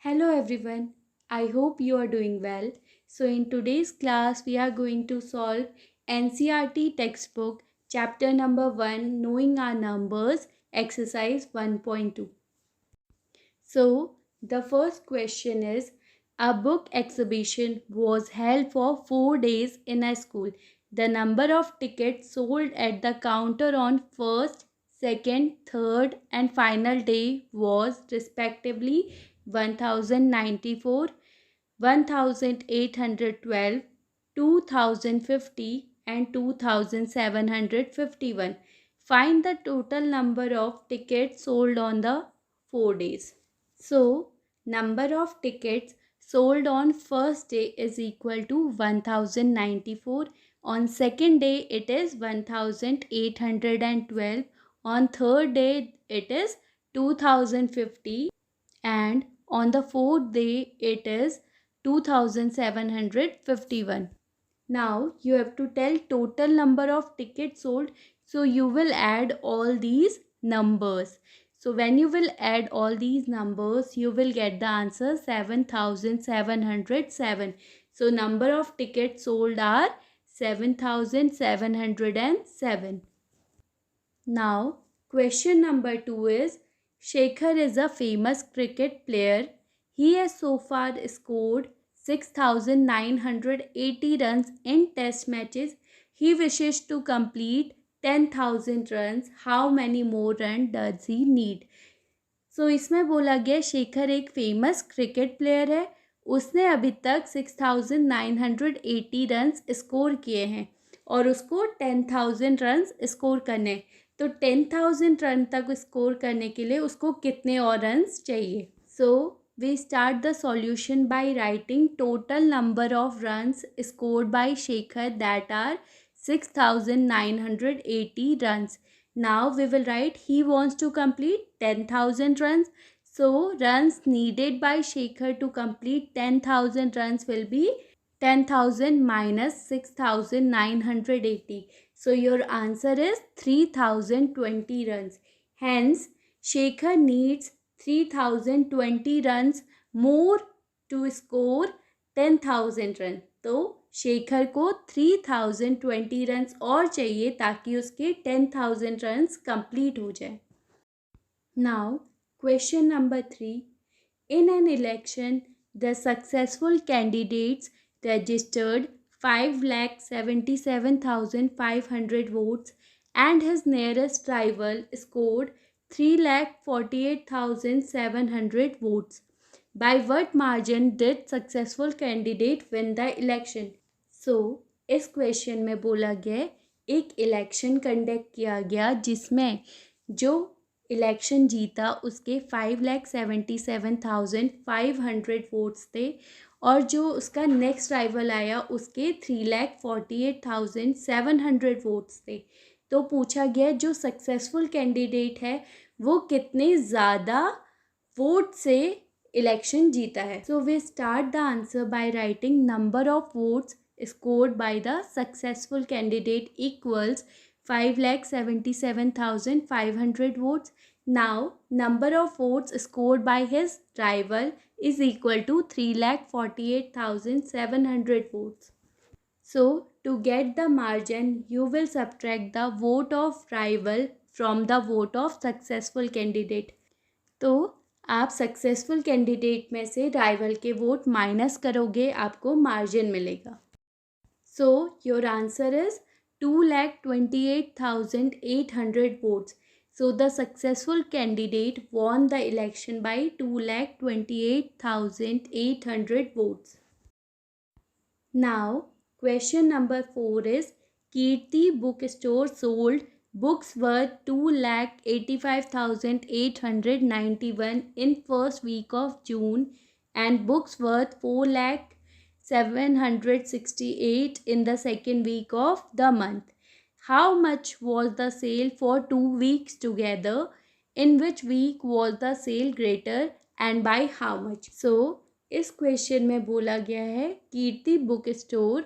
Hello everyone. I hope you are doing well. So in today's class we are going to solve NCERT textbook chapter number 1 Knowing Our Numbers exercise 1.2. So the first question is, a book exhibition was held for 4 days in a school. The number of tickets sold at the counter on first, second, third and final day was respectively 1094, 1812, 2050 and 2751. Find the total number of tickets sold on the 4 days. So, number of tickets sold on first day is equal to 1094. On second day it is 1812. On third day it is 2050 and on the fourth day it is 2751. Now you have to tell total number of tickets sold. So you will add all these numbers. So when you will add all these numbers, you will get the answer 7707. So number of tickets sold are 7707. Now question number 2 is, Shekhar is a famous cricket player. He has so far scored 6,980 runs in test matches. He wishes to complete 10,000 runs. How many more runs does he need? So इसमें बोला गया शेखर एक famous cricket player है. उसने अभी तक 6,980 runs score किए हैं और उसको 10,000 रन्स स्कोर करने हैं. तो 10,000 रन तक स्कोर करने के लिए उसको कितने और रन्स चाहिए? सो we start the solution by writing total number of runs scored by Shekhar, that are 6,980 runs. Now we will write he wants to complete 10,000 runs. So runs needed by Shekhar to complete 10,000 runs will be 10,000 minus 6,980. So your answer is 3,020 runs. Hence Shekhar needs 3,020 runs more to score 10,000 run. तो शेखर को 3,020 runs और चाहिए ताकि उसके 10,000 runs complete हो जाए. Now question number 3. In an election, the successful candidates registered 5,77,500 votes and his nearest rival scored 3,48,700 votes. By what margin did successful candidate win the election? So, इस question में बोला गया एक इलेक्शन कंडक्ट किया गया जिसमें जो इलेक्शन जीता उसके 5,77,500 वोट्स थे और जो उसका नेक्स्ट राइवल आया उसके 3,48,700 वोट्स थे. तो पूछा गया जो सक्सेसफुल कैंडिडेट है वो कितने ज़्यादा वोट से इलेक्शन जीता है. So we start the answer by writing number of votes scored by the successful candidate equals 5,77,500 votes. Now number of votes scored by his rival is equal to 3,48,700 votes. So to get the margin you will subtract the vote of rival from the vote of successful candidate. तो आप successful candidate में से rival के vote minus करोगे आपको margin मिलेगा. So your answer is 2,28,800 votes. So the successful candidate won the election by 2,28,800 votes. Now question number 4 is, Kirti bookstore sold books worth 2,85,891 in first week of June and books worth 4,768 in the second week of the month. How much was the sale for 2 weeks together? In which week was the sale greater and by how much? So इस question में बोला गया है Kirti book store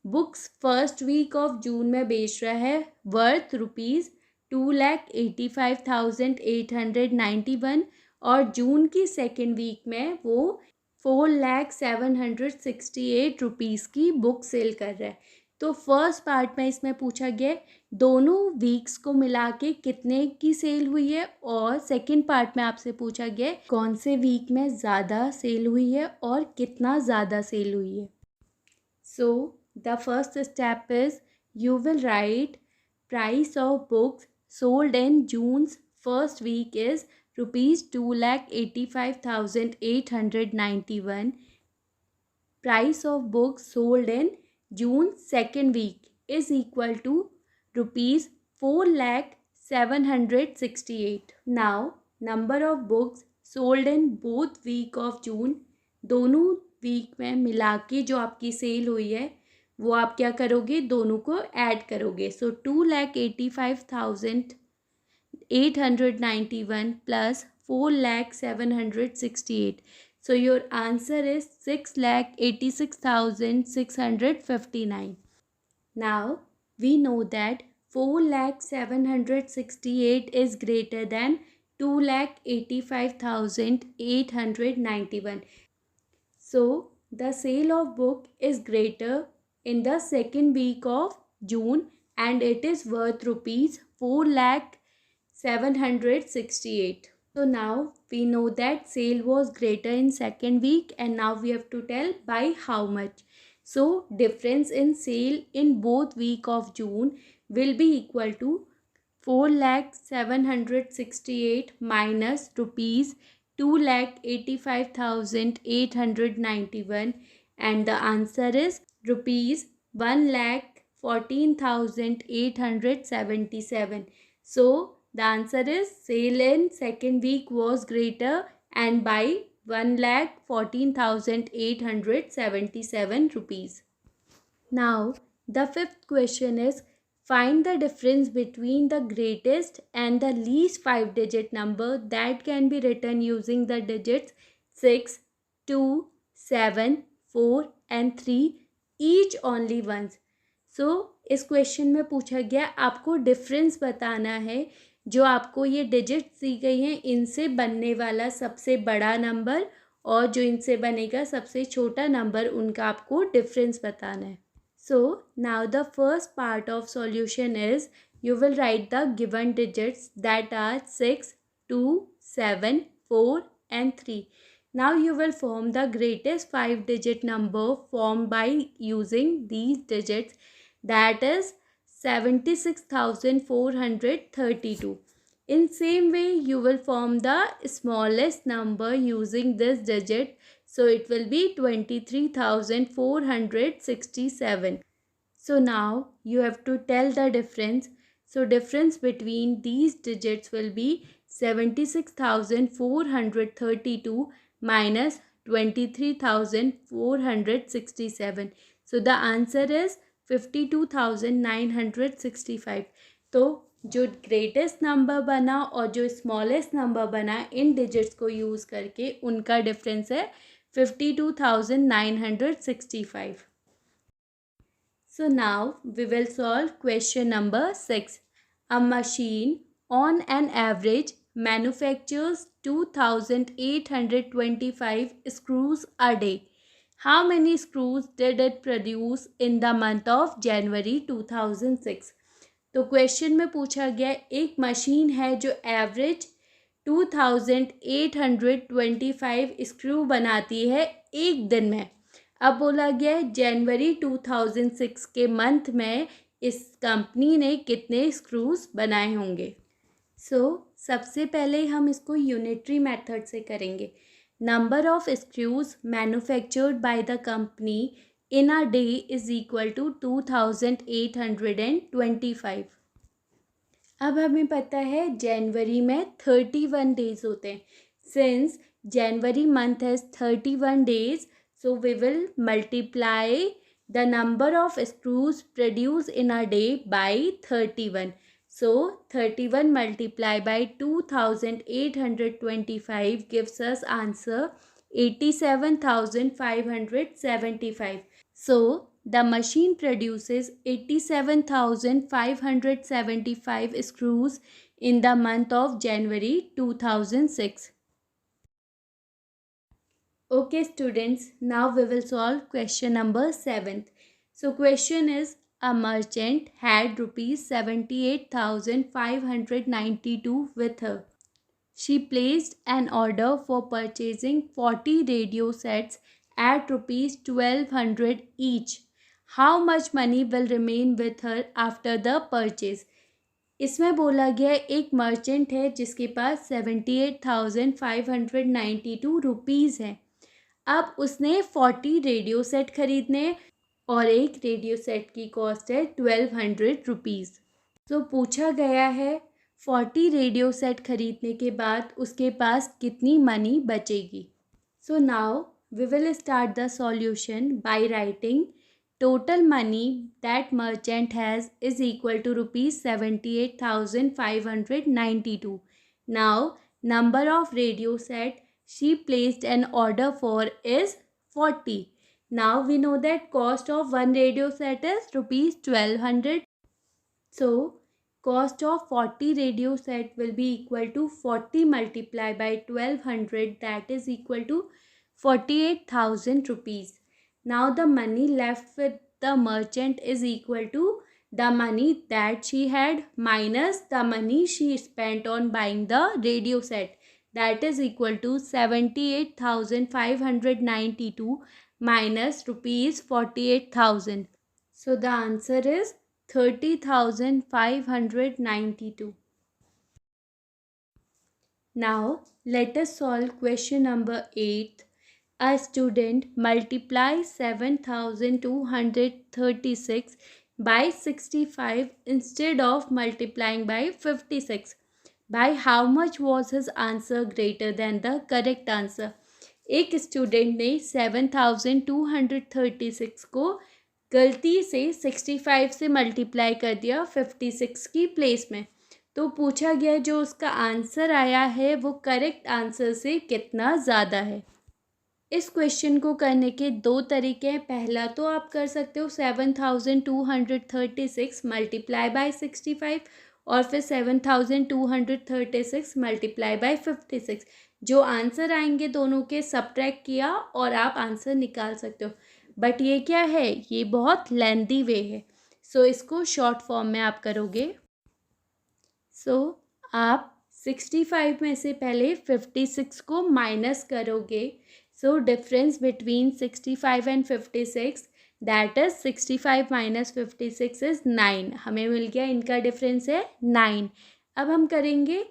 books first week of June में बेच रहा है worth ₹2,85,891 और जून की सेकेंड वीक में वो 4,768 रुपीज़ की बुक सेल कर रहा है। तो फर्स्ट पार्ट में इसमें पूछा गया है दोनों वीक्स को मिला के कितने की सेल हुई है, और सेकंड पार्ट में आपसे पूछा गया है कौन से वीक में ज़्यादा सेल हुई है और कितना ज़्यादा सेल हुई है। So the first step is you will write price of books sold in June's first week is rupees 2,85,891. Price of books sold in June's second week is equal to rupees 4,768. Now number of books sold in both week of June, दोनों week में मिला के जो आपकी cell हुई है वो आप क्या करोगे, दोनों को ऐड करोगे। सो 2,85,891 plus 4,768. So your answer is 6,86,659. Now we know that 4,768 is greater than 2,85,891. So the sale of book is greater in the second week of June and it is worth rupees 4,768. So now we know that sale was greater in second week and now we have to tell by how much. So difference in sale in both week of June will be equal to 4,768 minus rupees 2,85,891 and the answer is rupees 1,14,877. So the answer is sale in second week was greater and by 1,14,877 rupees. Now the fifth question is find the difference between the greatest and the least 5-digit number that can be written using the digits 6, 2, 7, 4 and 3 each only once. So इस question में पूछा गया आपको difference बताना है, जो आपको ये डिजिट्स दी गई हैं इनसे बनने वाला सबसे बड़ा नंबर और जो इनसे बनेगा सबसे छोटा नंबर, उनका आपको डिफरेंस बताना है. So now the first part of solution is you will write the given digits that are 6, 2, 7, 4 and 3. Now you will form the greatest 5-digit number formed by using these digits, that is 76,432. In same way you will form the smallest number using this digit, so it will be 23,467. So now you have to tell the difference. So difference between these digits will be 76,432 minus 23,467. So the answer is 52,965. तो जो greatest number बना और जो smallest number बना इन digits को use करके उनका difference है 52,965. So now we will solve question number 6. A machine on an average manufactures 2,825 screws a day. How many screws did it produce in the month of January 2006? तो question में पूछा गया एक machine है जो एवरेज 2,825 स्क्रू बनाती है एक दिन में. अब बोला गया है जनवरी 2006 के मंथ में इस कंपनी ने कितने स्क्रूज बनाए होंगे. सो सबसे पहले हम इसको यूनिटरी मेथड से करेंगे. Number of screws manufactured by the company in a day is equal to 2,825. अब हमें पता है जनवरी में 31 डेज होते हैं. Since January month has 31 days, so we will multiply the number of screws produced in a day by 31. So 31 multiplied by 2,825 gives us answer 87,575. So the machine produces 87,575 screws in the month of January 2006. Okay students, now we will solve question number 7th. So question is, a merchant had rupees 78,592 with her. She placed an order for purchasing 40 radio sets at rupees 1200 each. How much money will remain with her after the purchase? इसमें बोला गया एक merchant है जिसके पास 78,592 rupees हैं. अब उसने 40 radio set खरीदने और एक रेडियो सेट की कॉस्ट है 1200 रुपीज़. तो पूछा गया है 40 रेडियो सेट खरीदने के बाद उसके पास कितनी मनी बचेगी. So now we will start the solution by writing total money that merchant has is equal to rupees 78,592. Now number of radio set she placed an order for is 40. Now we know that cost of one radio set is rupees 1200. So cost of 40 radio set will be equal to 40 multiplied by 1200, that is equal to 48,000 rupees. Now the money left with the merchant is equal to the money that she had minus the money she spent on buying the radio set, that is equal to 78,592 minus rupees 48,000. So the answer is 30,592. Now let us solve question number 8. A student multiplies 7,236 by 65 instead of multiplying by 56. By how much was his answer greater than the correct answer? एक student ने 7,236 को गलती से 65 से multiply कर दिया 56 की place में. तो पूछा गया जो उसका आंसर आया है वो करेक्ट आंसर से कितना ज़्यादा है. इस क्वेश्चन को करने के दो तरीके हैं. पहला तो आप कर सकते हो 7,236 मल्टीप्लाई बाय 65 और फिर 7,236 मल्टीप्लाई बाय 56. जो आंसर आएंगे दोनों के सब्ट्रैक्ट किया और आप आंसर निकाल सकते हो. बट ये क्या है, ये बहुत लेंथी वे है. सो इसको शॉर्ट फॉर्म में आप करोगे. सो आप 65 में से पहले 56 को माइनस करोगे. So difference between 65 and 56, that is 65 minus 56 is 9. हमें मिल गया इनका डिफरेंस है 9. अब हम करेंगे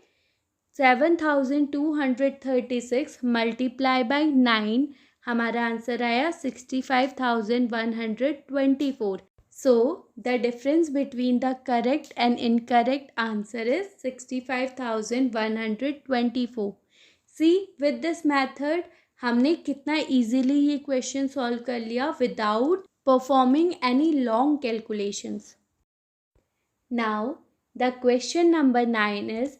7,236 मल्टीप्लाई बाई 9. हमारा आंसर आया 65,124. So the difference between the correct and incorrect answer is 65,124. See, with this method हमने कितना इजीली ये क्वेश्चन सॉल्व कर लिया without performing any long calculations. Now the question number 9 is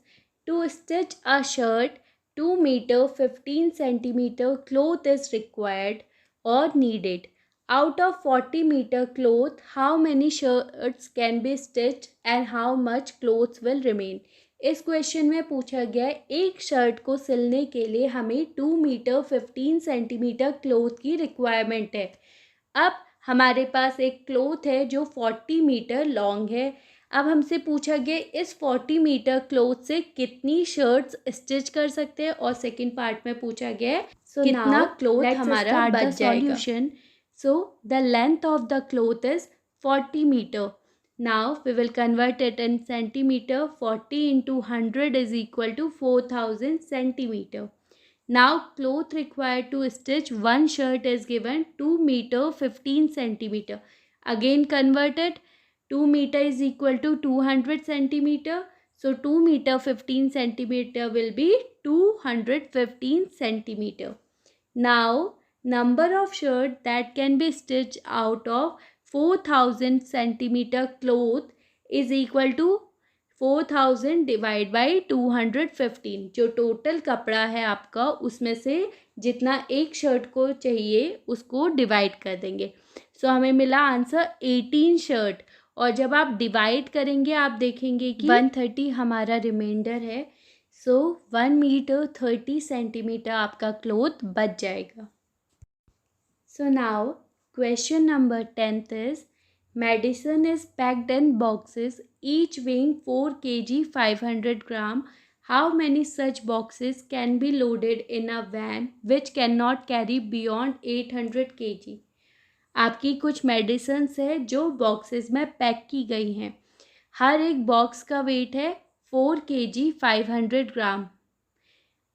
to stitch a shirt 2 metre 15 centimetre cloth is required और needed. Out of 40 metre cloth how many shirts can be stitched and how much cloths will remain. इस question में पूछा गया एक shirt को सिलने के लिए हमें 2 मीटर 15 सेंटीमीटर क्लॉथ की रिक्वायरमेंट है. अब हमारे पास एक क्लॉथ है जो 40 मीटर लॉन्ग है. अब हमसे पूछा गया इस 40 मीटर क्लॉथ से कितनी शर्ट्स स्टिच कर सकते हैं और सेकंड पार्ट में पूछा गया है कितना क्लॉथ हमारा बच जाएगा. So the length of the cloth is 40 metre. Now we will convert it in centimeter. 40 into 100 is equal to 4,000 centimeter. Now cloth required to stitch one shirt is given 2 meter 15 centimeter. Again convert it. 2 meter is equal to 200 centimeter. So 2 meter 15 centimeter will be 215 centimeter. Now number of shirt that can be stitched out of 4,000 centimeter cloth is equal to 4,000 divide by 215. जो total कपड़ा है आपका उसमें से जितना एक shirt को चाहिए उसको डिवाइड कर देंगे. सो हमें मिला आंसर 18 शर्ट. और जब आप डिवाइड करेंगे आप देखेंगे कि 130 हमारा रिमाइंडर है. सो 1 मीटर 30 सेंटीमीटर आपका क्लॉथ बच जाएगा. So now question number 10th is, medicine is packed in boxes each weighing 4 kg 500 gram. How many such boxes can be loaded in a van which cannot carry beyond 800 kg? आपकी कुछ medicine है जो boxes में pack की गई हैं. हर एक box का वेट है 4 kg 500 ग्राम.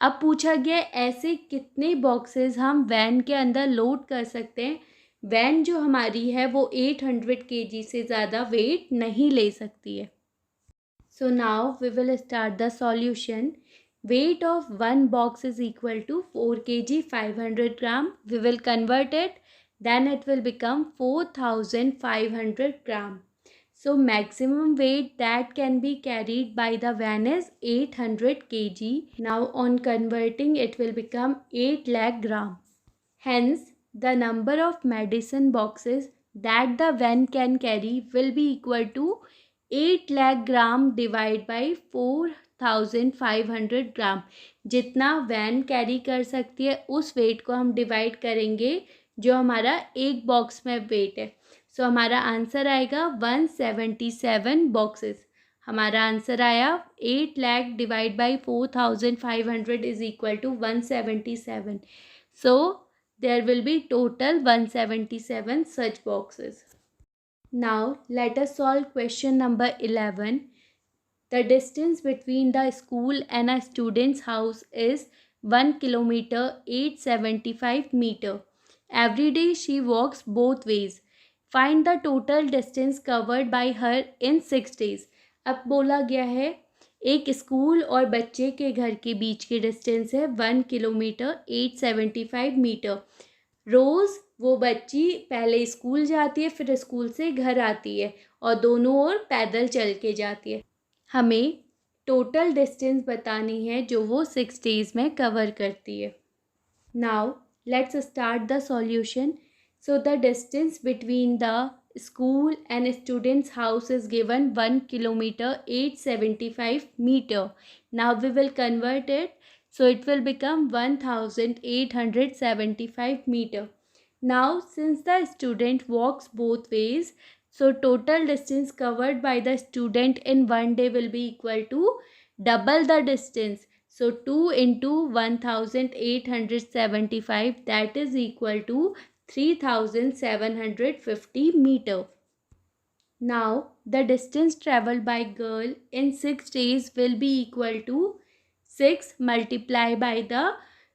अब पूछा गया ऐसे कितने बॉक्सेस हम वैन के अंदर लोड कर सकते हैं. वैन जो हमारी है वो 800 kg से ज़्यादा वेट नहीं ले सकती है. So now we will start the solution. Weight of one box is equal to 4 kg 500 gram. We will convert it. Then it will become 4500 gram. So maximum weight that can be carried by the van is 800 kg. Now on converting it will become 8 lakh gram. Hence the number of medicine boxes that the van can carry will be equal to 8 lakh gram divided by 4500 ग्राम. जितना van carry कर सकती है उस wait को हम divide करेंगे जो हमारा एक बॉक्स में वेट है. सो हमारा आंसर आएगा 177 बॉक्सेस. हमारा आंसर आया 8 lakh divide by 4500 is equal to 177. So there will be total 177 such boxes. Now let us solve question number 11. The distance between the school and a student's house is 1 kilometer 875 meter. Every day she walks both ways. Find the total distance covered by her in 6 days. अब बोला गया है एक school और बच्चे के घर के बीच की डिस्टेंस है 1 किलोमीटर 875 मीटर. रोज़ वो बच्ची पहले स्कूल जाती है फिर स्कूल से घर आती है और दोनों ओर पैदल चल के जाती है. हमें टोटल डिस्टेंस बतानी है जो वो 6 डेज़ में कवर करती है. Now let's start the solution. So the distance between the school and student's house is given 1 kilometre 875 metre. Now we will convert it. So it will become 1875 metre. Now since the student walks both ways, so total distance covered by the student in one day will be equal to double the distance. So 2 into 1875, that is equal to 3750 meter. Now the distance traveled by girl in 6 days will be equal to 6 multiplied by the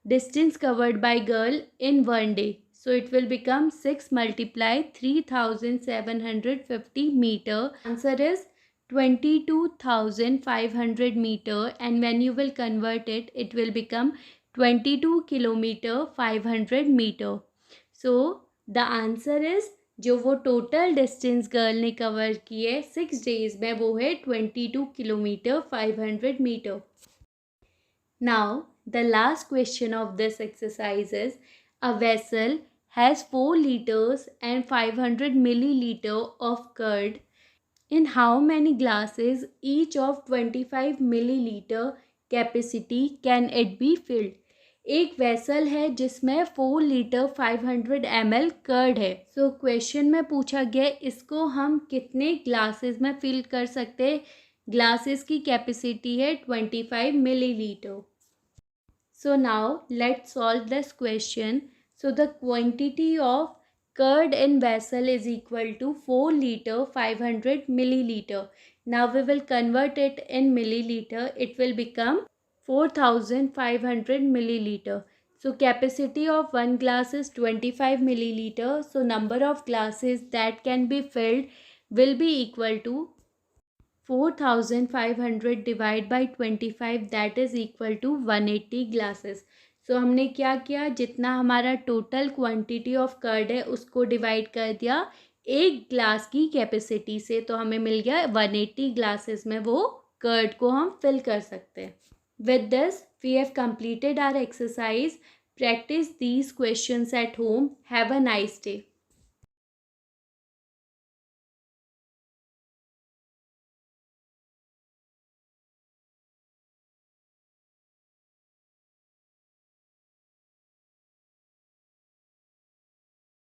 distance covered by girl in one day. So it will become 6 multiplied 3750 meter. Answer is 22,500 meter, and when you will convert it, it will become 22 kilometer 500 meter. So the answer is जो वो total distance girl ने cover की है 6 days में वो है 22 kilometre 500 metre. Now the last question of this exercise is, a vessel has 4 liters and 500 milliliter of curd. In how many glasses each of 25 milliliter capacity can it be filled? एक vessel है जिसमें 4 litre 500 ml curd है. So question में पूछा गया इसको हम कितने ग्लासेस में फिल कर सकते हैं. ग्लासेस की कैपेसिटी है 25 milliliter. So now let's solve this question. So the quantity of curd in vessel is equal to 4 liter 500 milliliter. Now we will convert it in milliliter. It will become 4500 milliliter. So capacity of one glass is 25 milliliter. So number of glasses that can be filled will be equal to 4500 divided by 25, that is equal to 180 glasses. सो हमने क्या किया, जितना हमारा total quantity of curd है उसको divide कर दिया एक ग्लास की कैपेसिटी से, तो हमें मिल गया 180 ग्लासेस में वो कर्ड को हम फिल कर सकते हैं. With this we have completed our exercise. Practice these questions at home. Have a nice day.